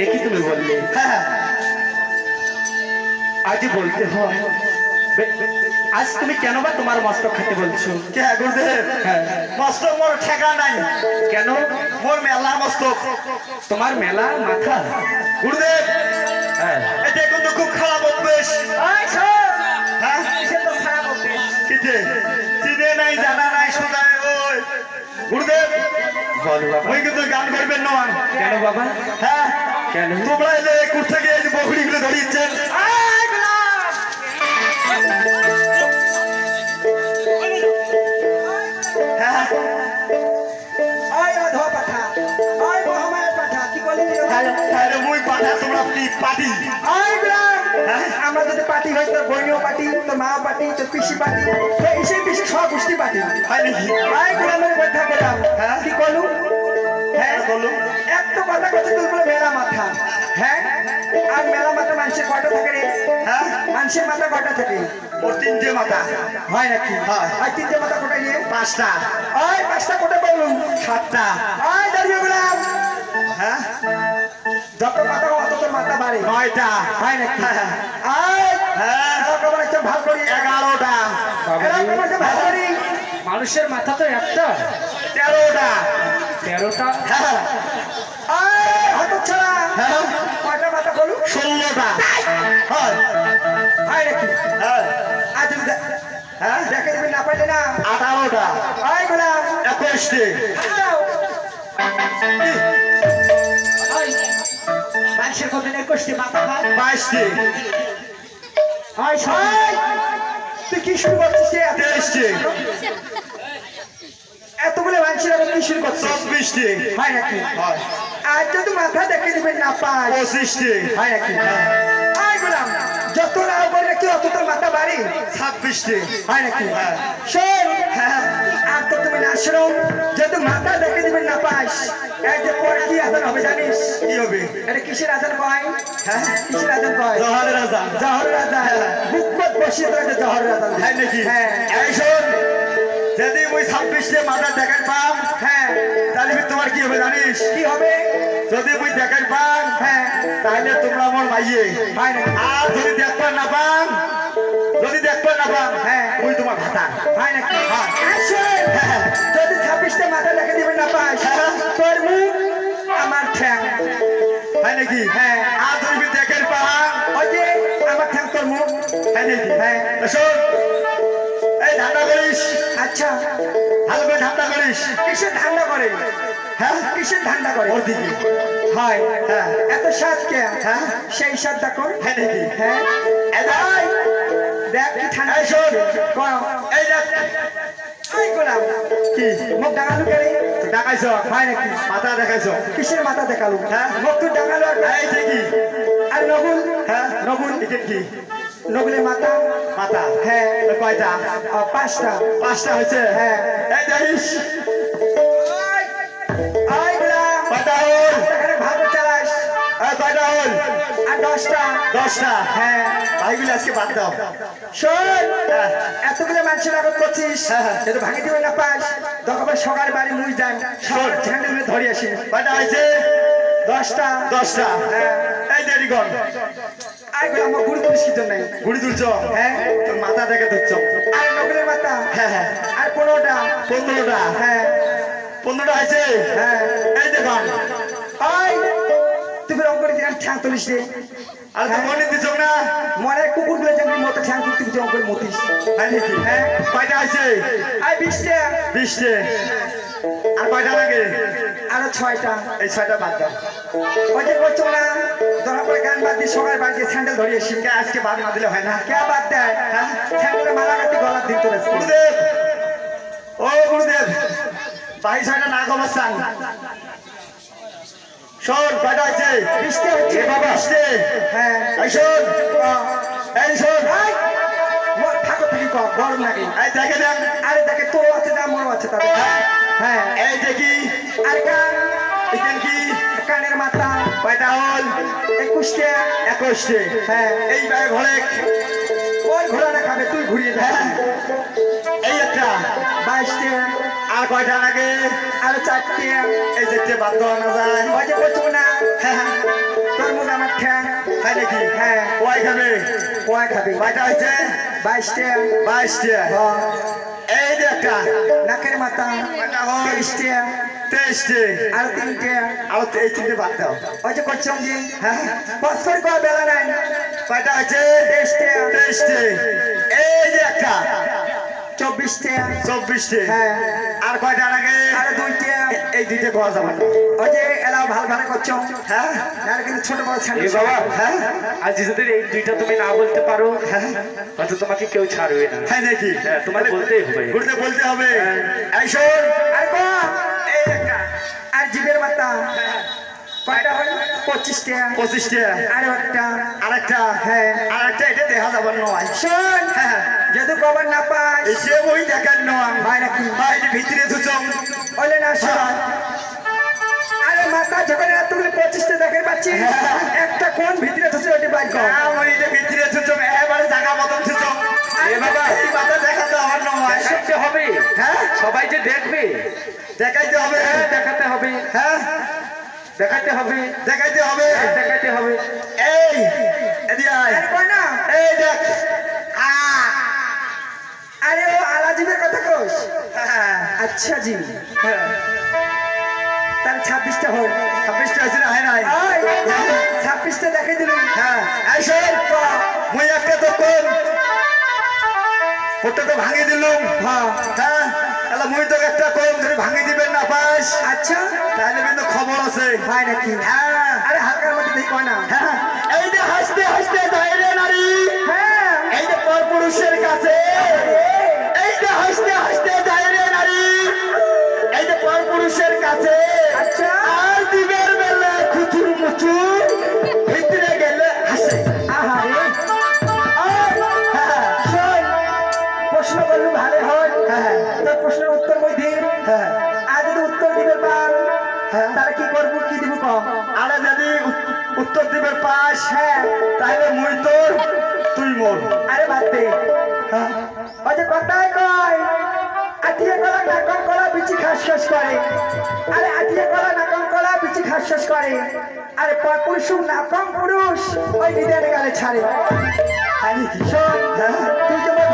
একই তুমি বললে। হ্যাঁ আজ বলতে হয় আজ তুমি কেন বা তোমার মস্তক খেতে বলছো? কে গুরুদেব? হ্যাঁ মস্তক মোর ঠেকা নাই। কেন? মোর মেলা মস্তক। তোমার মেলা মাথা? গুরুদেব হ্যাঁ এটা কিন্তু খুব খারাপ অভ্যেস। হ্যাঁ কিতে চিনে নাই জানা নাই শোনায় ওই গুরুদেব বল বাবা। ওই কিন্তু গান গাইবেন না। কেন বাবা? হ্যাঁ কেন? তোমরা এলে কুট থেকে এই বকরিগুলো ধরিয়েছেন। হ্যাঁ হ্যাঁ রে, মুই পাঠা তোমরা কি পাটি? আমরা যদি পার্টি হয় তোর বইনিও পার্টি, তোর মা পার্টি, তোর পিসি পার্টি, সেই পিসি সব গোষ্ঠী পার্টি। হয় নাকি? আই গোলামের কথা গেলাম। হ্যাঁ? কি করলু? হ্যাঁ বলো এত কথা কথা তুই বলে মেলা মাথা। হ্যাঁ আর মেলা মাথা মানুষের কয়টা থাকে রে? হ্যাঁ মানুষের মাথা কয়টা থাকে? ওর তিনটে মাথা। হয় নাকি? হয়। আর তিনটে মাথা কোটায় নিয়ে? পাঁচটা ওই পাঁচটা কোটায় বলুন। সাতটা। ওই দাঁড়িয়ে গেলাম। হ্যাঁ যত মাথা অত তোর মাথা বাড়ে। নয়টা। হয় নাকি? হ্যাঁ। আয় হ্যাঁ এরকম একটা ভাগ করি। 11টা। এরকম একটা ভাগ করি। মানুষের মাথা তো একটা। 13টা। 13টা। হ্যাঁ আয় হতচ্ছাড়া। হ্যাঁ কয়টা মাথা বলুন? 16টা। হয় হয় নাকি? হ্যাঁ আজ যদি হ্যাঁ দেখে দিবি না পাইলে না 18টা। আয় গোলাম 21টে। মানুষের কত কষ্টি মাথা খায় 22টে। আয় সবাই তুই কি শুরু করছিস রে? 23টে। এতগুলো মানুষের আবার কি শুরু করছিস? 24টে। হয় নাকি? হয় আর যদি মাথা দেখে দিবেন না পাই 25টে। হয় নাকি? আয় গোলাম যত না বললে কি অত তোর মাথা বাড়ি 26টে। হয় নাকি? হ্যাঁ। শোন আর তো তুমি না শোনো যদি মাথা দেখে দিবেন না পাস এই যে পরে কি আদান হবে জানিস? কি হবে? এটা কিসের আদান কয়? হ্যাঁ কিসের আদান কয়? জহরের আজান। জহরের আদান। বুকমত বসিয়ে তোকে জহরের আদান। হ্যাঁ নাকি? হ্যাঁ এই শোন যদি ওই 26টে মাথা দেখার পাম হ্যাঁ তাহলে তোমার কি হবে জানিস? কি হবে? যদি ওই দেখার পাম হ্যাঁ তাহলে তোমরা আমার মাইয়ে। হয় নাকি? আর যদি দেখবার না পাম যদি দেখবার না পাম হ্যাঁ ওই তোমার ভাতা। হয় নাকি? হ্যাঁ। আসেন। হ্যাঁ। যদি 26টা মাথা দেখে দিবেন না পাস তোর মুখ আমার ঠ্যাং। হয় নাকি? হ্যাঁ। আর যদি দেখার পাম ওই যে আমার ঠ্যাং তোর মুখ। হয় নাকি? হ্যাঁ তো শোন এই ধান্দা করিস আচ্ছা ভালো করে ধান্দা করিস। কিসের ধান্দা করে? হ্যাঁ কিসের ধান্দা করে? ওর দিকে। হয় হ্যাঁ এত সাত কে? হ্যাঁ সেই সাত দেখো। হয় নাকি? হ্যাঁ এই দেখ, এই, দেখ কি ঠান্ডা। এই শোন কও। এই দেখ এই গোলাম কি মুখ ডাঙালু কে রে? দেখাইছ হয় নাকি? মাথা দেখাইছ। কিসের মাথা দেখালু? হ্যাঁ। মুখ তুই ডাঙালু এই যে কি আর নগুল? হ্যাঁ নগুল এটা কি নগুলের মাথা মাথা? হ্যাঁ কয়টা? পাঁচটা। 5টা হয়েছে। হ্যাঁ। এই দেখিস এই গোলাম কয়টা হল? এখানে ভালো চালাস এই কয়টা হল? আর 10টা। 10টা। হ্যাঁ ভাইগুলো আজকে বাদ দাও। শোন হ্যাঁ। এতগুলো মানুষের আগত করছিস হ্যাঁ। যদি ভাঙে দিবে না পাস তখন সকাল বাড়ি মুই যাই শোন। ঝান্ডে ধরে আসি। কয়টা হয়েছে? 10টা। 10টা। হ্যাঁ। এই দেরি কর আইগুলো আমার গুরু তুলিস কি জন্য? ঘুড়ি তুলছ। হ্যাঁ। তোর মাথা দেখে ধরছ। আর নগলের মাথা হ্যাঁ হ্যাঁ আর 15টা। 15টা। হ্যাঁ 15টা হয়েছে। হ্যাঁ এই দেখুন ওই তুমি রং করে দিলাম ঠ্যাং তুলিস রে। আর তো মনে দিছ না। মনে কুকুর গুলো যেমন মতো ঠ্যাং তুলতে রং করে মতিস। হয় নাকি? হ্যাঁ কয়টা হয়েছে? আর 20টা 20টে। আর কয়টা লাগে? আরো 6টা। এই 6টা বাদ দাও। ওই যে বলছো না ধরা পরে গান বাদ দিয়ে সকাল বাড়ি স্যান্ডেল ধরে আসি। কে আজকে বাদ না দিলে হয় না? কে বাদ দেয়? হ্যাঁ স্যান্ডেলে মালা কাটি গলার দিন তোলে। গুরুদেব ও গুরুদেব 22টা না কমাচ্ছান। শোন কয়টা হয়েছে? 20টা হচ্ছে। এ বাবা 20টে। হ্যাঁ এই শোন এই শোন এই, মোর ঠাকুর থাকি কর গরম লাগে। এই দেখে দেখ। আরে দেখে তোর আছে যা মোর আছে তাদের। হ্যাঁ এই দেখি আর কান এখান কি কানের মাথা কয়টা হল? 21টা। 21টে। হ্যাঁ এই ব্যাগ ঘরে ওই ঘোড়াটা খাবে তুই ঘুরিয়ে যা। এই একটা 22টা। আর কয়টা লাগে? আরো 4টে। এই দেখতে বাদ দেওয়া না যায়। ওই যে বলছো না হ্যাঁ হ্যাঁ তোর তাই নাকি হ্যাঁ কয় খাবে কয় খাবে কয়টা হয়েছে 22টা 22টা হ্যাঁ এই যে একটা নাকের মাথা কয়টা হয় 23টা 23টে আর 3টা আর এই 3টে বাদ দাও ওই যে করছম জি হ্যাঁ বছর কয় বেলা নাই কয়টা হয়েছে 23টা 23টে এই যে একটা 24টা 24টে হ্যাঁ আর কয়টা লাগে আর 2টা এই 2টে খাওয়া যাবে না ওই যে এলাও ভালো ভালো করছো হ্যাঁ আর কিন্তু ছোট বড় ছাড় এ বাবা হ্যাঁ আজ যদি এই দুইটা তুমি না বলতে পারো হয়তো তোমাকে কেউ ছাড়বে না। হ্যাঁ নাকি হ্যাঁ তোমার বলতেই হবে। বলতে হবে এই শোন আর কো এই একটা আর জিবের মাথা কয়টা হলো 25টা 25টে আর একটা আরেকটা হ্যাঁ আরেকটা এটা দেখা যাবে নয় শোন হ্যাঁ যদি কবার না পাস এসে ওই দেখার নয় ভাই নাকি ভাই এটা ভিতরে দুচম বলে না শোন আরে মাথা যখন এতগুলো 25টা দেখে পাচ্ছি একটা কোন ভিতরে ধুছে ওটা বাইর কর ওই এটা ভিতরে দুচম এবারে জায়গা মতন দুচম এ বাবা এই মাথা দেখাতে আমার নয় দেখাতে হবে। হ্যাঁ সবাই যে দেখবে দেখাইতে হবে হ্যাঁ দেখাতে হবে হ্যাঁ দেখাতে হবে দেখাইতে হবে দেখাতে হবে। এই এদিকে আয় আরে কই না এই দেখ আরে ও আলাজিবের কথা কইস হ্যাঁ আচ্ছা জি তার 26টা হল 26টা আছে না হয় নাই 26টা দেখাই দিলুম হ্যাঁ এই শোন মুই একটা তো কোন ওটা তো ভাঙি দিলুম হ্যাঁ হ্যাঁ তাহলে মুই তো একটা কোন যদি ভাঙি দিবেন না পাস আচ্ছা তাহলে কিন্তু খবর আছে ভাই নাকি হ্যাঁ আরে হালকার মধ্যে দেখি কয় না হ্যাঁ এই যে হাসতে হাসতে যায় রে নারী হ্যাঁ এই যে পরপুরুষের কাছে এই যে হাসতে হাসতে যায় রে নারী এই যে পরপুরুষের কাছে আচ্ছা আর দিবের বেলা খুচুর মুচুর ভিতরে গেলে হাসে আহারে শোন প্রশ্ন করলু ভালো হয় তোর প্রশ্নের উত্তর মই দিন আর যদি উত্তর দিবে পার তাহলে কি করবো কি দিব কম আরে যদি উত্তর দিবে পাস হ্যাঁ তাহলে মুই তোর তুই মোর আরে বাদ দে ওই যে কথাই কয় আটিয়া কলা নাকম কলা বিচি খাস খাস করে আরে আটিয়া কলা নাকম কলা বিচি খাস খাস করে আরে পুরুষ নাকম পুরুষ ওই বিদায় গেলে ছাড়ে শোন তুই তোমার